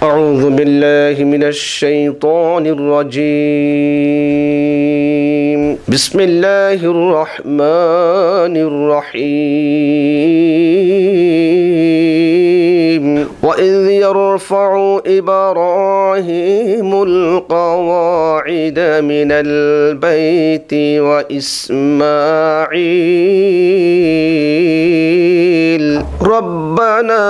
أعوذ بالله من الشيطان الرجيم بسم الله الرحمن الرحيم وإذ يرفع إبراهيم القواعد من البيت وإسماعيل ربنا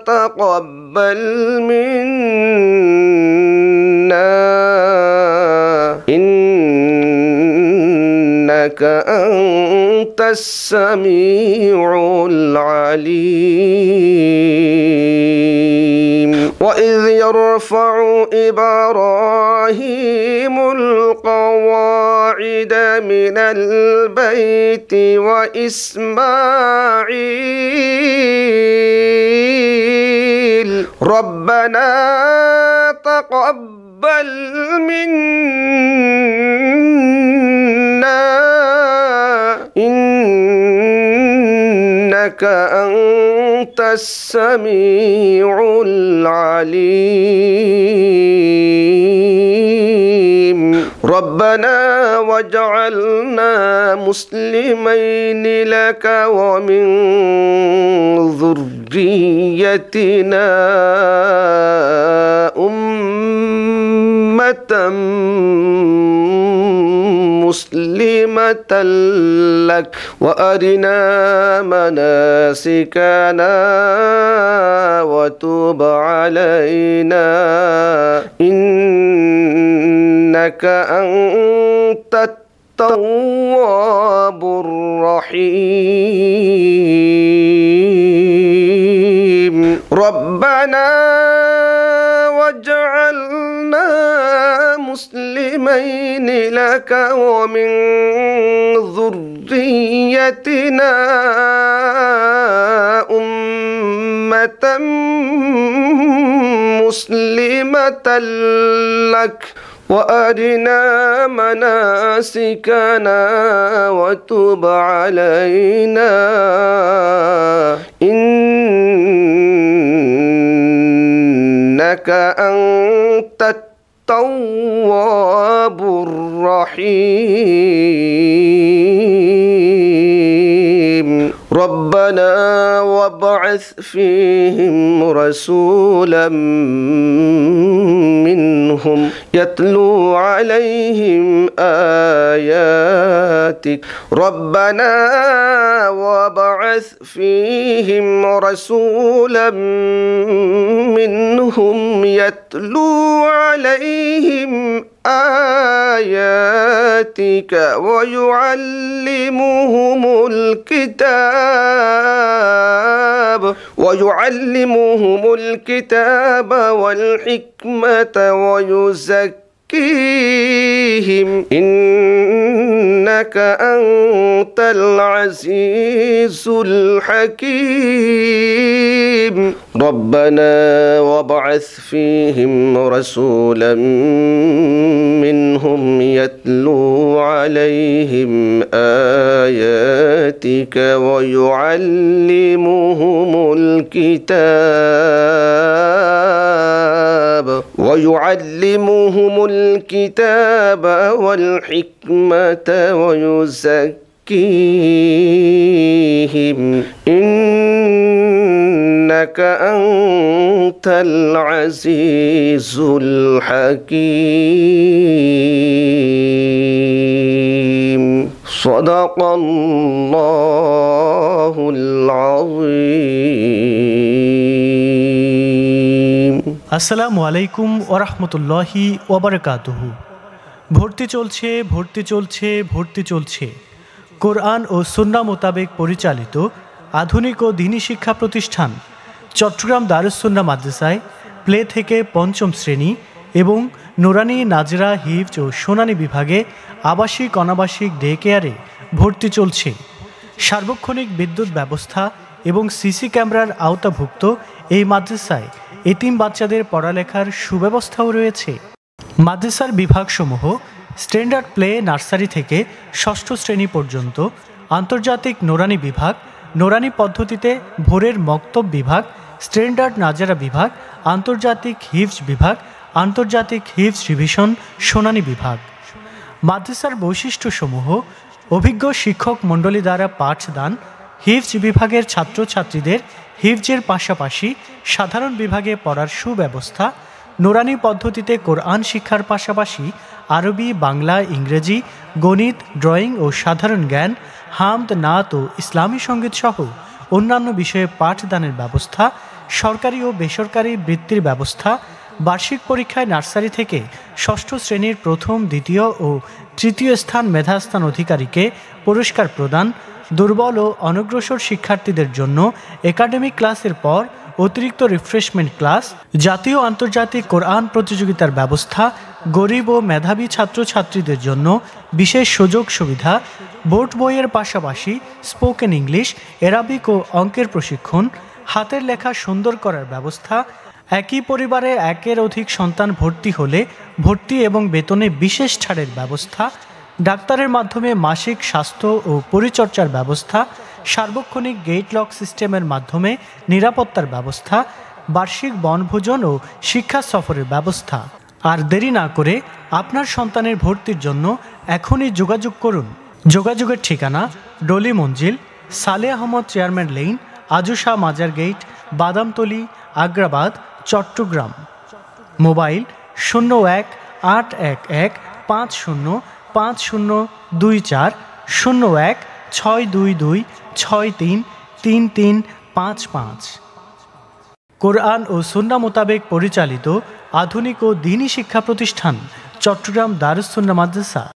تقبل منا إنك أنت السميع العليم وإذ يرفع إبراهيم القواعد من البيت وإسماعيل ربنا تقبل منا إنك أنت السميع العليم ربنا واجعلنا مسلمين لك ومن ذريتنا أمة مسلمة لك وأرنا مناسكنا وتب علينا إنك أنت التواب الرحيم ربنا واجعلنا مسلمين لك ومن ذريتنا أمة مسلمة لك وأرنا مناسكنا وتب علينا إنك أنت التواب الرحيم ربنا وابعث فيهم رسولا منهم يتلو عليهم آياتك ربنا وابعث فيهم رسولا منهم يتلو عليهم آياتك ويعلمهم الكتاب والحكمة ويزكيهم إنك أنت العزيز الحكيم ربنا وابعث فيهم رسولا منهم يتلو عليهم آياتك ويعلمهم الكتاب والحكمة ويزكيهم إنك أنت العزيز الحكيم صدق الله العظيم আসসালামু আলাইকুম ওয়া রাহমাতুল্লাহি ওয়া বারাকাতুহু। ভর্তি চলছে কোরআন ও সুন্নাহ মোতাবেক পরিচালিত আধুনিক ও দ্বীনি শিক্ষা প্রতিষ্ঠান চট্টগ্রাম দারুস সুন্নাহ মাদ্রাসায় প্লে থেকে পঞ্চম শ্রেণী এবং নুরানি নাজরা হিফজ ও শুনানি বিভাগে আবাসিক অনাবাসিক ডে কেয়ারে ভর্তি চলছে। সার্বক্ষণিক বিদ্যুৎ ব্যবস্থা এবং সিসি ক্যামেরার আওতাভুক্ত এই মাদ্রাসায় এতিম বাচ্চাদের পড়ালেখার সুব্যবস্থাও রয়েছে। মাদ্রাসার বিভাগসমূহ স্ট্যান্ডার্ড প্লে নার্সারি থেকে ষষ্ঠ শ্রেণী পর্যন্ত, আন্তর্জাতিক নোরানি বিভাগ, নোরানি পদ্ধতিতে ভোরের মক্তব বিভাগ, স্ট্যান্ডার্ড নাজারা বিভাগ, আন্তর্জাতিক হিফজ বিভাগ, আন্তর্জাতিক হিফজ রিভিশন শুনানি বিভাগ। মাদ্রাসার বৈশিষ্ট্যসমূহ: অভিজ্ঞ শিক্ষক মণ্ডলী দ্বারা পাঠদান, হিফজ বিভাগের ছাত্রছাত্রীদের হিফজের পাশাপাশি সাধারণ বিভাগে পড়ার সুব্যবস্থা, নুরানি পদ্ধতিতে কোরআন শিক্ষার পাশাপাশি আরবি, বাংলা, ইংরেজি, গণিত, ড্রয়িং ও সাধারণ জ্ঞান, হামদ, নাত ও ইসলামী সঙ্গীত সহ অন্যান্য বিষয়ে পাঠদানের ব্যবস্থা, সরকারি ও বেসরকারি বৃত্তির ব্যবস্থা, বার্ষিক পরীক্ষায় নার্সারি থেকে ষষ্ঠ শ্রেণীর প্রথম, দ্বিতীয় ও তৃতীয় স্থান মেধাস্থান অধিকারীকে পুরস্কার প্রদান, দুর্বল ও অনগ্রসর শিক্ষার্থীদের জন্য একাডেমিক ক্লাসের পর অতিরিক্ত রিফ্রেশমেন্ট ক্লাস, জাতীয় আন্তর্জাতিক কোরআন প্রতিযোগিতার ব্যবস্থা, গরিব ও মেধাবী ছাত্রছাত্রীদের জন্য বিশেষ সুযোগ সুবিধা, বোর্ড বইয়ের পাশাপাশি স্পোকেন ইংলিশ, অ্যারাবিক ও অঙ্কের প্রশিক্ষণ, হাতের লেখা সুন্দর করার ব্যবস্থা, একই পরিবারে একের অধিক সন্তান ভর্তি হলে ভর্তি এবং বেতনে বিশেষ ছাড়ের ব্যবস্থা, ডাক্তারের মাধ্যমে মাসিক স্বাস্থ্য ও পরিচর্যার ব্যবস্থা, সার্বক্ষণিক গেট লক সিস্টেমের মাধ্যমে নিরাপত্তার ব্যবস্থা, বার্ষিক বনভোজন ও শিক্ষা সফরের ব্যবস্থা। আর দেরি না করে আপনার সন্তানের ভর্তির জন্য এখনই যোগাযোগ করুন। যোগাযোগের ঠিকানা: ডলি মঞ্জিল, সালে আহমদ চেয়ারম্যান লেইন, আজুশা মাজার গেট, বাদামতলী, আগ্রাবাদ, চট্টগ্রাম। মোবাইল 01-811-50-5024, 01-622-63-3355। কোরআন ও সুন্নাহ মোতাবেক পরিচালিত আধুনিক ও দ্বীনী শিক্ষা প্রতিষ্ঠান চট্টগ্রাম দারুস সুন্নাহ মাদ্রাসা।